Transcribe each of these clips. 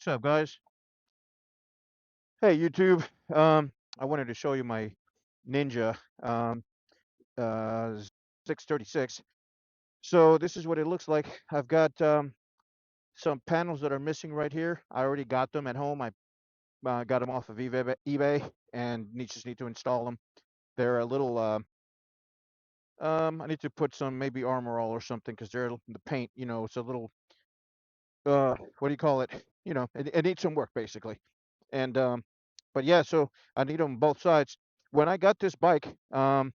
What's up, guys? Hey, YouTube. I wanted to show you my Ninja um, 636. So this is what it looks like. I've got some panels that are missing right here. I already got them at home. I got them off of eBay and just need to install them. They're a little. I need to put some maybe Armor All or something because they're the paint. It's a little. What do you call it? It needs some work basically. And but yeah, so I need them both sides. When I got this bike, I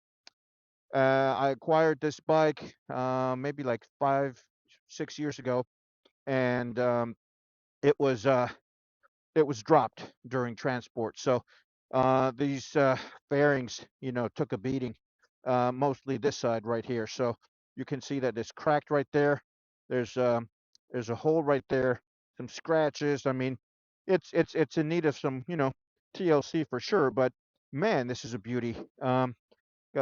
acquired this bike maybe like 5, 6 years ago, and it was uh, it was dropped during transport. So these fairings, took a beating, mostly this side right here. So you can see that it's cracked right there. There's um, there's a hole right there, some scratches. I mean, it's in need of some, TLC for sure. But man, this is a beauty. Got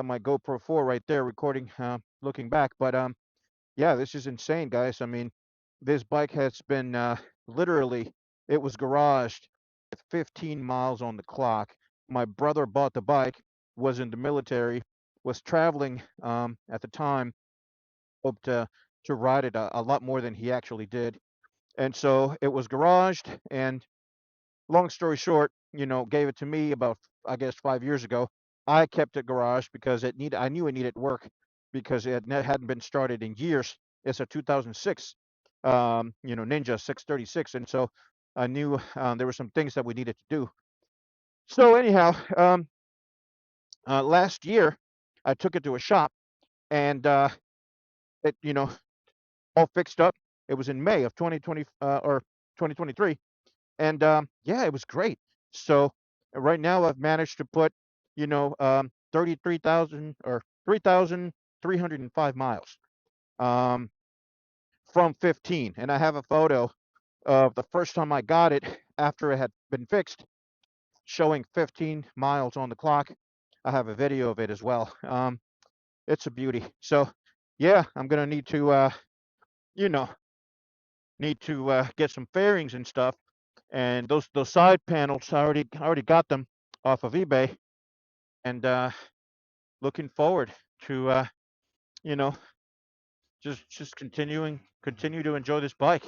my GoPro 4 right there recording, looking back. But yeah, this is insane, guys. I mean, this bike has been literally, it was garaged at 15 miles on the clock. My brother bought the bike, was in the military, was traveling at the time, hoped to ride it a lot more than he actually did. And so it was garaged. And long story short, gave it to me about, I guess, 5 years ago. I kept it garage because I knew it needed work because hadn't been started in years. It's a 2006, Ninja 636, and so I knew there were some things that we needed to do. So anyhow, last year I took it to a shop and it, all fixed up. It was in May of 2020 or 2023. And yeah, it was great. So right now I've managed to put, 33,000 or 3,305 miles um, from 15. And I have a photo of the first time I got it after it had been fixed, showing 15 miles on the clock. I have a video of it as well. It's a beauty. So yeah, I'm gonna you know, need to get some fairings and stuff. And those side panels, I already got them off of eBay, and looking forward to you know, just continue to enjoy this bike.